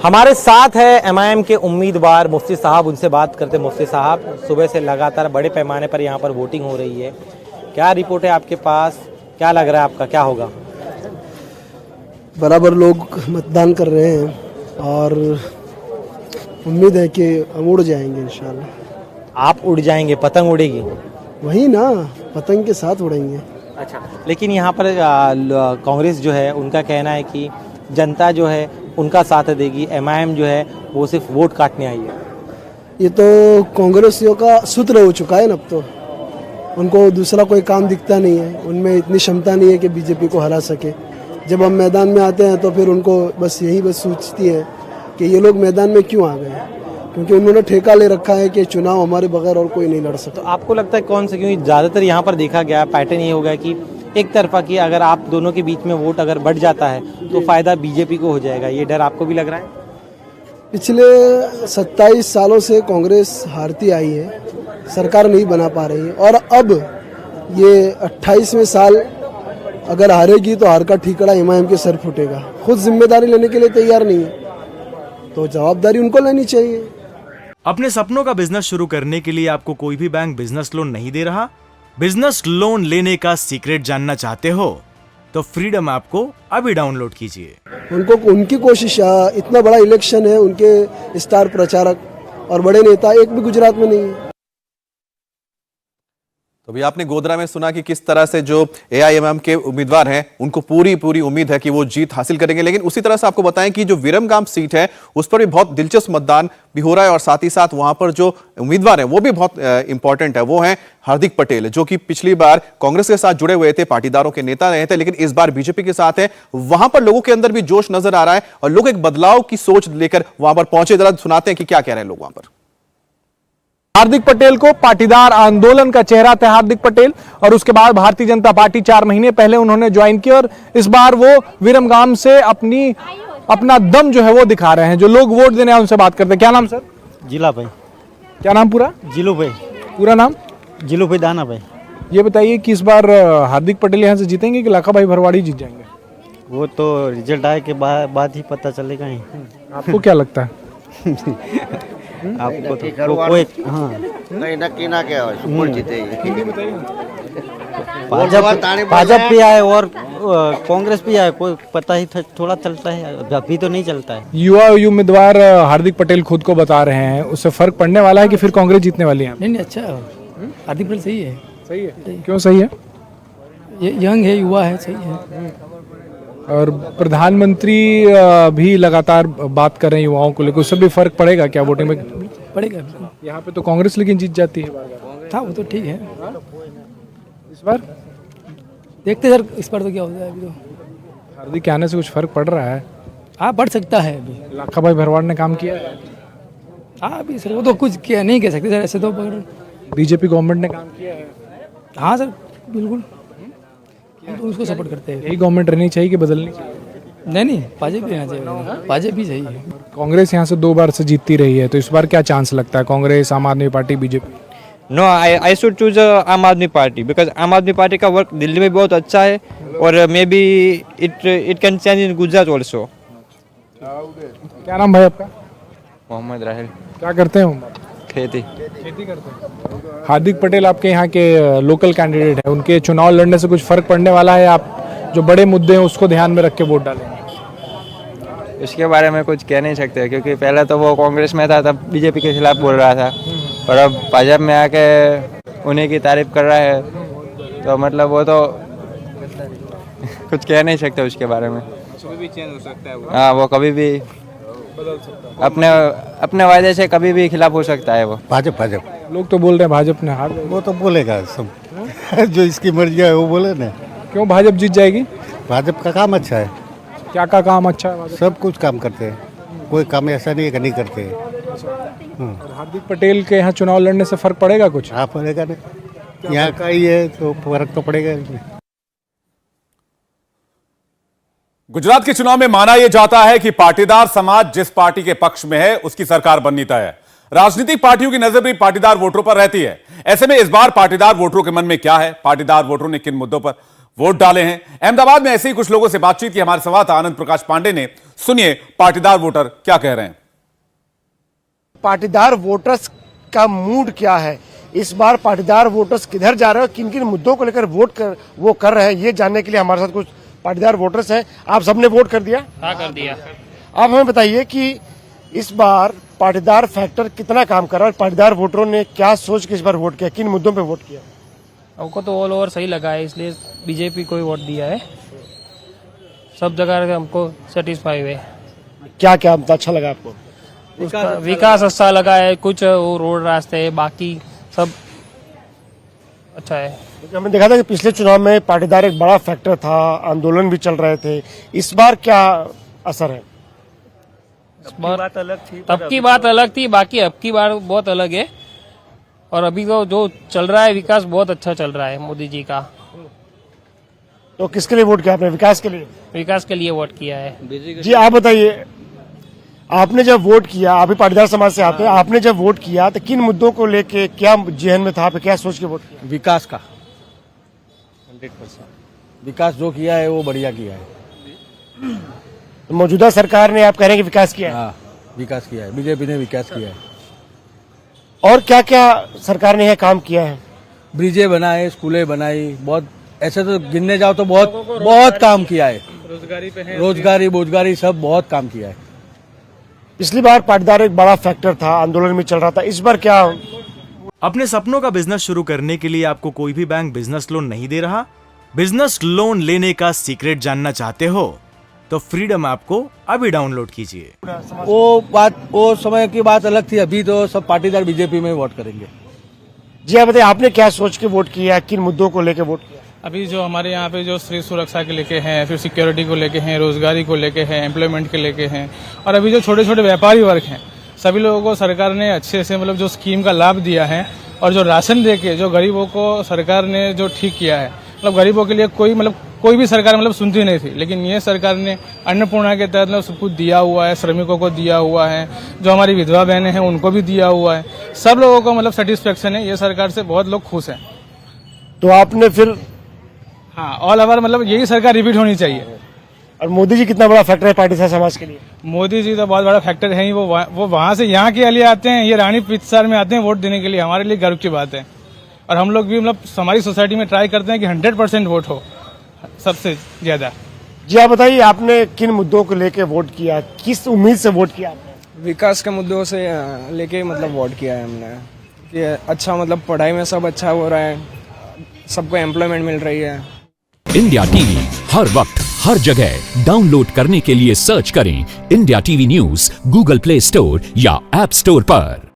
हमारे साथ है एमआईएम के उम्मीदवार मुफ्ती साहब, उनसे बात करते। मुफ्ती साहब, सुबह से लगातार बड़े पैमाने पर यहाँ पर वोटिंग हो रही है, क्या रिपोर्ट है आपके पास, क्या लग रहा है आपका, क्या होगा? बराबर लोग मतदान कर रहे हैं और उम्मीद है कि हम उड़ जाएंगे इंशाल्लाह। आप उड़ जाएंगे, पतंग उड़ेगी? वही ना, पतंग के साथ उड़ेंगे। अच्छा, लेकिन यहाँ पर कांग्रेस जो है उनका कहना है कि जनता जो है उनका साथ देगी, एमआईएम जो है वो सिर्फ वोट काटने आई है। ये तो कांग्रेसियों का सूत्र हो चुका है ना, अब तो उनको दूसरा कोई काम दिखता नहीं है, उनमें इतनी क्षमता नहीं है कि बीजेपी को हरा सके। जब हम मैदान में आते हैं तो फिर उनको बस सोचती है कि ये लोग मैदान में क्यों आ गए, क्योंकि उन्होंने ठेका ले रखा है कि चुनाव हमारे बगैर और कोई नहीं लड़ सकता। तो आपको लगता है कौन से, क्योंकि ज़्यादातर यहाँ पर देखा गया पैटर्न ये होगा कि एक तरफा की, अगर आप दोनों के बीच में वोट अगर बढ़ जाता है तो फायदा बीजेपी को हो जाएगा, ये डर आपको भी लग रहा है? पिछले 27 सालों से कांग्रेस हारती आई है, सरकार नहीं बना पा रही है, और अब ये 28वें साल अगर हारेगी तो हार का ठीकरा एमआईएम के सर फूटेगा। खुद जिम्मेदारी लेने के लिए तैयार नहीं है, तो जवाबदारी उनको लेनी चाहिए। अपने सपनों का बिजनेस शुरू करने के लिए आपको कोई भी बैंक बिजनेस लोन नहीं दे रहा? बिजनेस लोन लेने का सीक्रेट जानना चाहते हो तो फ्रीडम ऐप को अभी डाउनलोड कीजिए। उनकी कोशिश, इतना बड़ा इलेक्शन है, उनके स्टार प्रचारक और बड़े नेता एक भी गुजरात में नहीं है। तो अभी आपने गोधरा में सुना कि किस तरह से जो एआईएमआईएम के उम्मीदवार हैं उनको पूरी उम्मीद है कि वो जीत हासिल करेंगे। लेकिन उसी तरह से आपको बताएं कि जो विरमगाम सीट है उस पर भी बहुत दिलचस्प मतदान भी हो रहा है, और साथ ही साथ वहां पर जो उम्मीदवार हैं वो भी बहुत इंपॉर्टेंट है। वो हैं हार्दिक पटेल, जो कि पिछली बार कांग्रेस के साथ जुड़े हुए थे, पाटीदारों के नेता रहे थे, लेकिन इस बार बीजेपी के साथ है। वहां पर लोगों के अंदर भी जोश नजर आ रहा है और लोग एक बदलाव की सोच लेकर वहां पर पहुंचे। जरा सुनाते हैं कि क्या कह रहे हैं लोग वहां पर। हार्दिक पटेल को पाटीदार आंदोलन का चेहरा थे हार्दिक पटेल, और उसके बाद भारतीय जनता पार्टी 4 महीने पहले उन्होंने ज्वाइन किया, और इस बार वो विरमगाम से अपना दम जो है वो दिखा रहे हैं। जो लोग वोट देने आए उनसे बात करते हैं। क्या नाम सर? जिला भाई। क्या नाम पूरा? जिलू भाई। पूरा नाम? जिलू भाई दाना भाई। ये बताइए कि इस बार हार्दिक पटेल यहाँ से जीतेंगे कि लाखा भाई भरवाड़ी जीत जाएंगे? वो तो रिजल्ट आए के बाद ही पता चलेगा ही। आपको क्या लगता है? आपको तो कोई हाँ कहीं नक्की ना क्या सुपर जीतेगी। भाजपा भी आए और कांग्रेस भी आए, कोई पता ही थोड़ा चलता है, अभी तो नहीं चलता है। युवा उम्मीदवार हार्दिक पटेल खुद को बता रहे हैं, उससे फर्क पड़ने वाला है कि फिर कांग्रेस जीतने वाली है? नहीं अच्छा, हार्दिक पटेल सही है। सही है? क्यों सही है? ये यंग है, युवा है, सही है। और प्रधानमंत्री भी लगातार बात कर रहे हैं युवाओं को लेकर, उससे भी फर्क पड़ेगा क्या वोटिंग में? पड़ेगा। यहाँ पे तो कांग्रेस लेकिन जीत जाती है। था वो तो ठीक है। इस बार देखते सर, इस बार तो क्या होता है। अभी तो हार्दिक के आने से कुछ फर्क पड़ रहा है? हाँ, बढ़ सकता है। अभी लाखा भाई भरवाड़ ने काम किया है। हाँ अभी सर वो तो कुछ क्या नहीं कह सकते सर, ऐसे तो। बीजेपी गवर्नमेंट ने काम किया है। हाँ सर बिल्कुल, हम तो उसको सपोर्ट करते हैं। यही गवर्नमेंट रहनी चाहिए कि बदलनी चाहिए? नहीं, भाजपा रहना चाहिए, भाजपा भी सही है। कांग्रेस यहाँ से 2 बार से जीतती रही है, तो इस बार क्या चांस लगता है? Congress, Aam Aadmi Party, BJP? No, I should choose Aam Aadmi party, because आम आदमी पार्टी का वर्क दिल्ली में बहुत अच्छा है, और may be it can change in Gujarat also. क्या नाम भाई आपका? मोहम्मद राहिल। क्या करते हैं मोहम्मद? खेती करते हैं। हार्दिक पटेल आपके यहाँ के लोकल कैंडिडेट है, उनके चुनाव लड़ने से कुछ फर्क पड़ने वाला है? आप जो बड़े मुद्दे हैं उसको ध्यान में रख के वोट डालेंगे? इसके बारे में कुछ कह नहीं सकते, क्योंकि पहले तो वो कांग्रेस में था, तब बीजेपी के खिलाफ बोल रहा था, और अब भाजपा में आके उन्हीं की तारीफ कर रहा है, तो मतलब वो तो कुछ कह नहीं सकते उसके बारे में। कभी भी चेंज हो सकता है वो। हाँ, वो कभी भी बदल सकता है, अपने वायदे से कभी भी खिलाफ हो सकता है वो। भाजपा लोग तो बोल रहे हैं भाजपा ने हार, वो तो बोलेगा सब जो इसकी मर्जी है वो बोले ना। क्यों भाजपा जीत जाएगी? भाजपा का काम अच्छा है। क्या का काम अच्छा है? सब कुछ काम करते हैं, कोई काम ऐसा नहीं है कि नहीं करते हैं। हार्दिक पटेल के यहाँ चुनाव लड़ने से फर्क पड़ेगा कुछ? हाँ पड़ेगा ना, यहाँ का ही है तो फर्क तो पड़ेगा। गुजरात के चुनाव में माना यह जाता है कि पाटीदार समाज जिस पार्टी के पक्ष में है उसकी सरकार बननी तय है। राजनीतिक पार्टियों की नजर भी पाटीदार वोटरों पर रहती है। ऐसे में इस बार पाटीदार वोटरों के मन में क्या है, पाटीदार वोटरों ने किन मुद्दों पर वोट डाले हैं। अहमदाबाद में ऐसे ही कुछ लोगों से बातचीत की हमारे संवाददाता आनंद प्रकाश पांडे ने। सुनिए पाटीदार वोटर क्या कह रहे हैं। पाटीदार वोटर्स का मूड क्या है, इस बार पाटीदार वोटर्स किधर जा रहे हैं, किन किन मुद्दों को लेकर वो कर रहे हैं, ये जानने के लिए हमारे साथ कुछ पाटीदार वोटर्स हैं। आप सबने वोट कर दिया? हाँ, कर दिया। आप हमें बताइए कि इस बार पाटीदार फैक्टर कितना काम कर रहा है, पाटीदार वोटरों ने क्या सोच के इस बार वोट किया, किन मुद्दों पे वोट किया? हमको तो ऑल ओवर सही लगा है, इसलिए बीजेपी को ही वोट दिया है। सब जगह हमको सेटिस्फाई हुए। क्या क्या अच्छा लगा आपको? उसका विकास अच्छा लगा है, कुछ वो रोड रास्ते बाकी सब अच्छा है। क्योंकि हमने देखा था कि पिछले चुनाव में पाटीदार एक बड़ा फैक्टर था, आंदोलन भी चल रहे थे। इस बार क्या असर है? बात अलग थी, तब की बात अलग थी, बाकी अब की बार बहुत अलग है। और अभी तो जो चल रहा है विकास बहुत अच्छा चल रहा है मोदी जी का। तो किसके लिए वोट किया आपने? विकास के लिए? विकास के लिए वोट किया है। जी आप बताइए, आपने जब वोट किया, आप भी पाटीदार समाज से आते हैं, आपने जब वोट किया तो किन मुद्दों को लेके क्या जहन में था, क्या सोच के वोट किया? विकास का 100% विकास जो किया है वो बढ़िया किया है। तो मौजूदा सरकार ने, आप कह रहे हैं कि विकास किया है? हाँ, विकास किया है, बीजेपी ने विकास किया है। और क्या क्या सरकार ने यह काम किया है? ब्रिजें बनाए, स्कूलें बनाई, बहुत ऐसे तो गिनने जाओ तो बहुत काम किया है। रोजगारी सब बहुत काम किया है। पिछली बार पाटीदार एक बड़ा फैक्टर था, आंदोलन में चल रहा था, इस बार क्या? अपने सपनों का बिजनेस शुरू करने के लिए आपको कोई भी बैंक बिजनेस लोन नहीं दे रहा? बिजनेस लोन लेने का सीक्रेट जानना चाहते हो तो फ्रीडम ऐप को अभी डाउनलोड कीजिए। वो समय की बात अलग थी, अभी तो सब पाटीदार बीजेपी में वोट करेंगे। जी आप बताइए, आपने क्या सोच के वोट किया, किन मुद्दों को लेकर वोट किया? अभी जो हमारे यहाँ पे जो स्त्री सुरक्षा के लेके हैं, फिर सिक्योरिटी को लेके हैं, रोजगारी को लेके हैं, एम्प्लॉयमेंट के लेके हैं, और अभी जो छोटे छोटे व्यापारी वर्ग हैं सभी लोगों को सरकार ने अच्छे से मतलब जो स्कीम का लाभ दिया है, और जो राशन दे के जो गरीबों को सरकार ने जो ठीक किया है, मतलब गरीबों के लिए कोई भी सरकार मतलब सुनती नहीं थी, लेकिन ये सरकार ने अन्नपूर्णा के तहत सब कुछ दिया हुआ है, श्रमिकों को दिया हुआ है, जो हमारी विधवा बहनें हैं उनको भी दिया हुआ है, सब लोगों को मतलब सेटिस्फेक्शन है, ये सरकार से बहुत लोग खुश हैं। तो आपने फिर? हाँ, ऑल ओवर मतलब यही सरकार रिपीट होनी चाहिए। और मोदी जी कितना बड़ा फैक्टर है पाटीदार समाज के लिए? मोदी जी तो बहुत बड़ा फैक्टर है ही, वो वहाँ से यहाँ के लिए आते हैं, ये रानी पिथसार में आते हैं वोट देने के लिए, हमारे लिए गर्व की बात है। और हम लोग भी मतलब हमारी सोसाइटी में ट्राई करते हैं कि 100% वोट हो सबसे ज्यादा। जी आप बताइए, आपने किन मुद्दों को लेके वोट किया, किस उम्मीद से वोट किया आपने? विकास के मुद्दों से लेके मतलब वोट किया है हमने कि अच्छा मतलब पढ़ाई में सब अच्छा हो रहा है, सबको एम्प्लॉयमेंट मिल रही है। इंडिया टीवी हर वक्त हर जगह डाउनलोड करने के लिए सर्च करें India TV news Google play store या ऐप स्टोर पर।